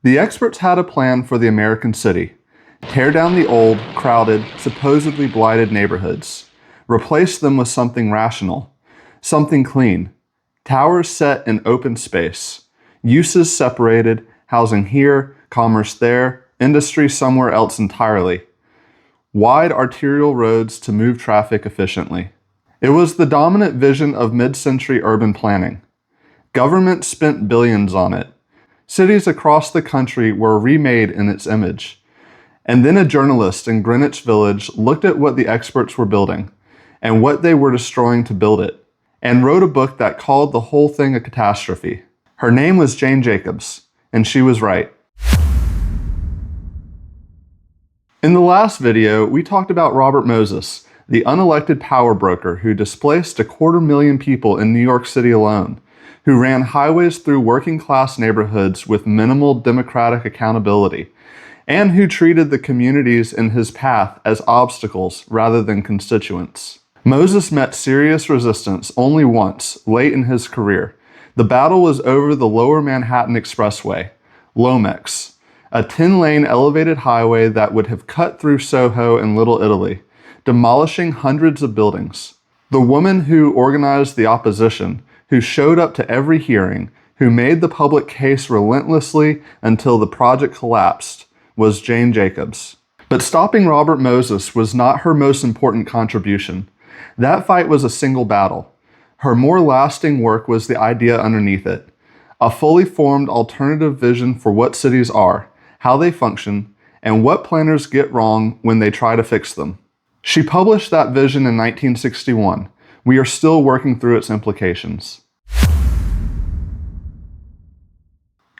The experts had a plan for the American city. Tear down the old, crowded, supposedly blighted neighborhoods. Replace them with something rational, something clean. Towers set in open space. Uses separated, housing here, commerce there, industry somewhere else entirely. Wide arterial roads to move traffic efficiently. It was the dominant vision of mid-century urban planning. Government spent billions on it. Cities across the country were remade in its image. And then a journalist in Greenwich Village looked at what the experts were building and what they were destroying to build it, and wrote a book that called the whole thing a catastrophe. Her name was Jane Jacobs, and she was right. In the last video, we talked about Robert Moses, the unelected power broker who displaced 250,000 people in New York City alone, who ran highways through working-class neighborhoods with minimal democratic accountability, and who treated the communities in his path as obstacles rather than constituents. Moses met serious resistance only once, late in his career. The battle was over the Lower Manhattan Expressway, Lomex, a 10-lane elevated highway that would have cut through Soho and Little Italy, demolishing hundreds of buildings. The woman who organized the opposition, who showed up to every hearing, who made the public case relentlessly until the project collapsed, was Jane Jacobs. But stopping Robert Moses was not her most important contribution. That fight was a single battle. Her more lasting work was the idea underneath it, a fully formed alternative vision for what cities are, how they function, and what planners get wrong when they try to fix them. She published that vision in 1961. We are still working through its implications.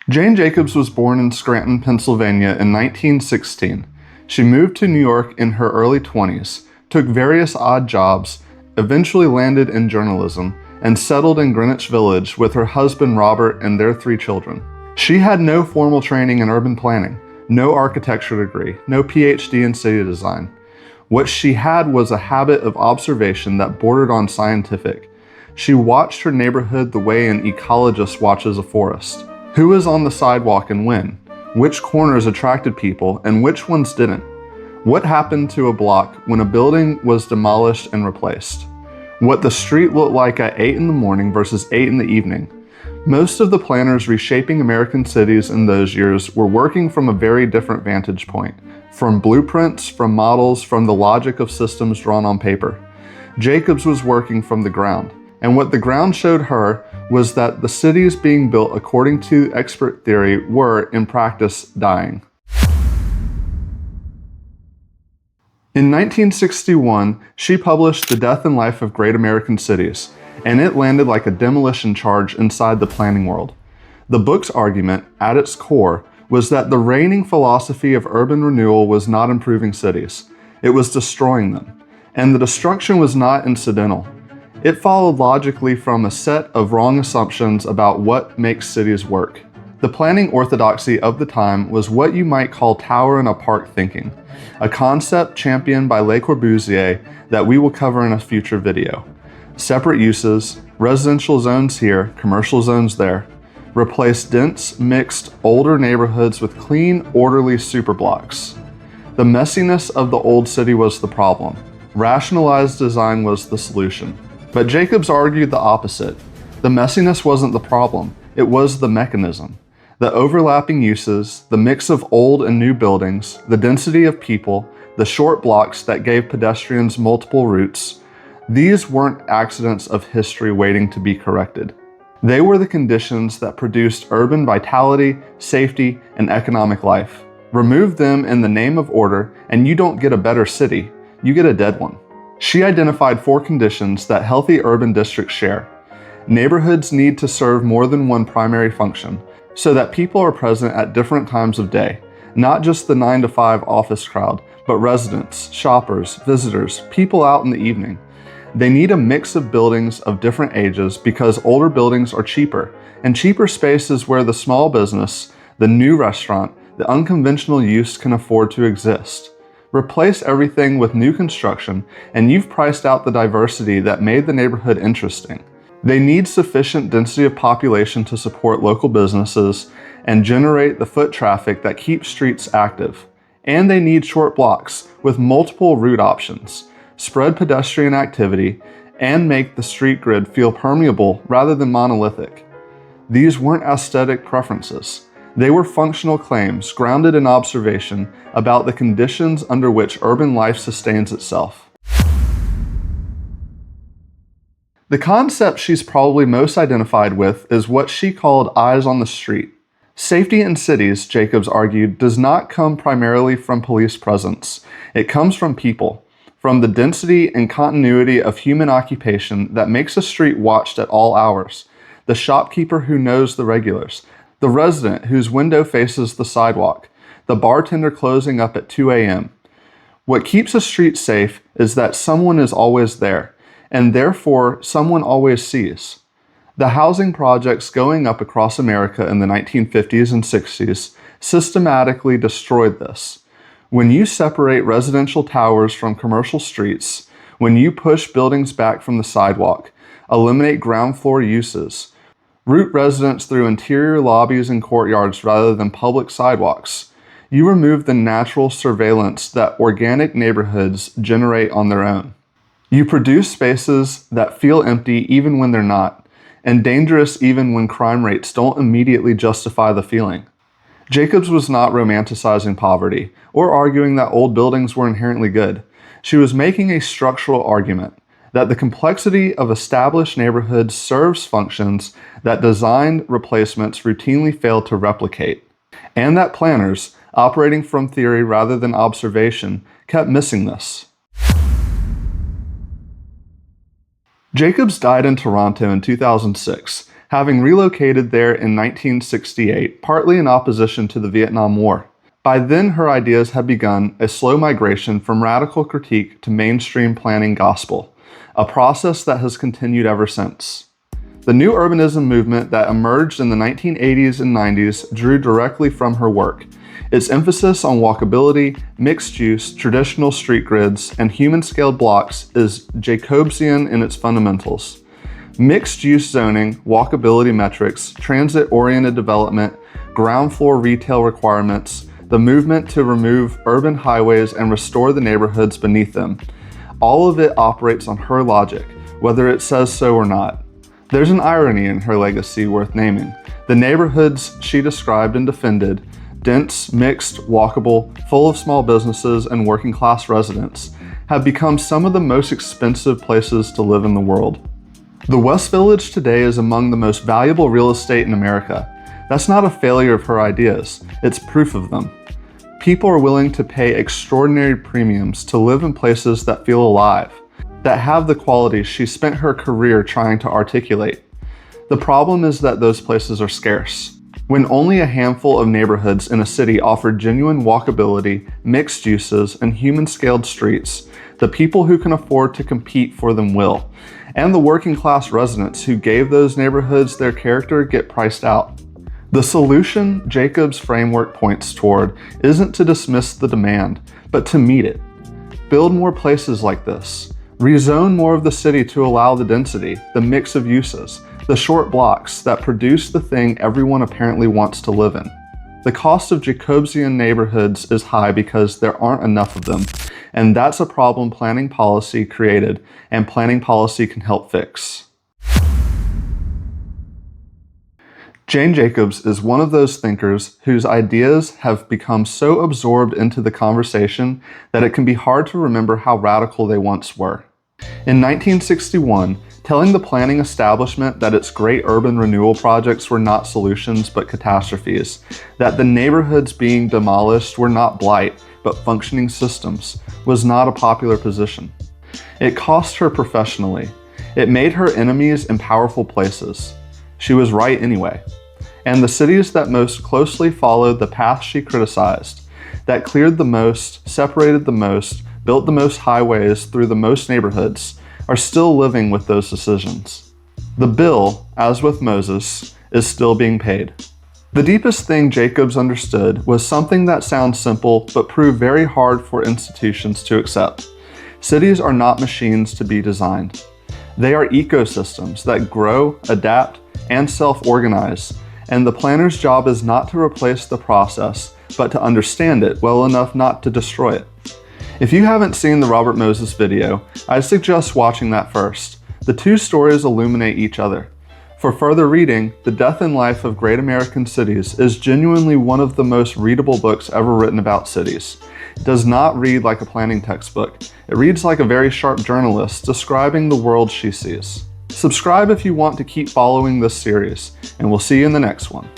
Jane Jacobs was born in Scranton, Pennsylvania in 1916. She moved to New York in her early 20s, took various odd jobs, eventually landed in journalism, and settled in Greenwich Village with her husband Robert and their 3 children. She had no formal training in urban planning, no architecture degree, no PhD in city design. What she had was a habit of observation that bordered on scientific. She watched her neighborhood the way an ecologist watches a forest. Who was on the sidewalk and when? Which corners attracted people and which ones didn't? What happened to a block when a building was demolished and replaced? What the street looked like at 8 in the morning versus 8 in the evening. Most of the planners reshaping American cities in those years were working from a very different vantage point, from blueprints, from models, from the logic of systems drawn on paper. Jacobs was working from the ground, and what the ground showed her was that the cities being built according to expert theory were, in practice, dying. In 1961, she published The Death and Life of Great American Cities, and it landed like a demolition charge inside the planning world. The book's argument, at its core, was that the reigning philosophy of urban renewal was not improving cities. It was destroying them. And the destruction was not incidental. It followed logically from a set of wrong assumptions about what makes cities work. The planning orthodoxy of the time was what you might call tower in a park thinking, a concept championed by Le Corbusier that we will cover in a future video. Separate uses, residential zones here, commercial zones there. Replace dense, mixed, older neighborhoods with clean, orderly superblocks. The messiness of the old city was the problem. Rationalized design was the solution. But Jacobs argued the opposite. The messiness wasn't the problem, it was the mechanism. The overlapping uses, the mix of old and new buildings, the density of people, the short blocks that gave pedestrians multiple routes, these weren't accidents of history waiting to be corrected. They were the conditions that produced urban vitality, safety, and economic life. Remove them in the name of order, and you don't get a better city, you get a dead one. She identified 4 conditions that healthy urban districts share. Neighborhoods need to serve more than one primary function, so that people are present at different times of day, not just the 9 to 5 office crowd, but residents, shoppers, visitors, people out in the evening. They need a mix of buildings of different ages because older buildings are cheaper, and cheaper space is where the small business, the new restaurant, the unconventional use can afford to exist. Replace everything with new construction, and you've priced out the diversity that made the neighborhood interesting. They need sufficient density of population to support local businesses and generate the foot traffic that keeps streets active. And they need short blocks with multiple route options, spread pedestrian activity, and make the street grid feel permeable rather than monolithic. These weren't aesthetic preferences. They were functional claims grounded in observation about the conditions under which urban life sustains itself. The concept she's probably most identified with is what she called eyes on the street. Safety in cities, Jacobs argued, does not come primarily from police presence. It comes from people, from the density and continuity of human occupation that makes a street watched at all hours, the shopkeeper who knows the regulars, the resident whose window faces the sidewalk, the bartender closing up at 2 a.m. What keeps a street safe is that someone is always there, and therefore someone always sees. The housing projects going up across America in the 1950s and 60s systematically destroyed this. When you separate residential towers from commercial streets, when you push buildings back from the sidewalk, eliminate ground floor uses, route residents through interior lobbies and courtyards rather than public sidewalks, you remove the natural surveillance that organic neighborhoods generate on their own. You produce spaces that feel empty even when they're not, and dangerous even when crime rates don't immediately justify the feeling. Jacobs was not romanticizing poverty or arguing that old buildings were inherently good. She was making a structural argument that the complexity of established neighborhoods serves functions that designed replacements routinely fail to replicate, and that planners, operating from theory rather than observation, kept missing this. Jacobs died in Toronto in 2006, having relocated there in 1968, partly in opposition to the Vietnam War. By then, her ideas had begun a slow migration from radical critique to mainstream planning gospel, a process that has continued ever since. The new urbanism movement that emerged in the 1980s and 90s drew directly from her work. Its emphasis on walkability, mixed use, traditional street grids, and human-scaled blocks is Jacobsian in its fundamentals. Mixed-use zoning, walkability metrics, transit-oriented development, ground floor retail requirements, the movement to remove urban highways and restore the neighborhoods beneath them. All of it operates on her logic, whether it says so or not. There's an irony in her legacy worth naming. The neighborhoods she described and defended, dense, mixed, walkable, full of small businesses and working-class residents, have become some of the most expensive places to live in the world. The West Village today is among the most valuable real estate in America. That's not a failure of her ideas, it's proof of them. People are willing to pay extraordinary premiums to live in places that feel alive, that have the qualities she spent her career trying to articulate. The problem is that those places are scarce. When only a handful of neighborhoods in a city offer genuine walkability, mixed uses, and human-scaled streets, the people who can afford to compete for them will, and the working-class residents who gave those neighborhoods their character get priced out. The solution Jacobs' framework points toward isn't to dismiss the demand, but to meet it. Build more places like this. Rezone more of the city to allow the density, the mix of uses, the short blocks that produce the thing everyone apparently wants to live in. The cost of Jacobsian neighborhoods is high because there aren't enough of them, and that's a problem planning policy created and planning policy can help fix. Jane Jacobs is one of those thinkers whose ideas have become so absorbed into the conversation that it can be hard to remember how radical they once were. In 1961, telling the planning establishment that its great urban renewal projects were not solutions but catastrophes, that the neighborhoods being demolished were not blight but functioning systems, was not a popular position. It cost her professionally. It made her enemies in powerful places. She was right anyway. And the cities that most closely followed the path she criticized, that cleared the most, separated the most, built the most highways through the most neighborhoods, are still living with those decisions. The bill, as with Moses, is still being paid. The deepest thing Jacobs understood was something that sounds simple but proved very hard for institutions to accept. Cities are not machines to be designed. They are ecosystems that grow, adapt, and self-organize, and the planner's job is not to replace the process, but to understand it well enough not to destroy it. If you haven't seen the Robert Moses video, I suggest watching that first. The two stories illuminate each other. For further reading, The Death and Life of Great American Cities is genuinely one of the most readable books ever written about cities. It does not read like a planning textbook. It reads like a very sharp journalist describing the world she sees. Subscribe if you want to keep following this series, and we'll see you in the next one.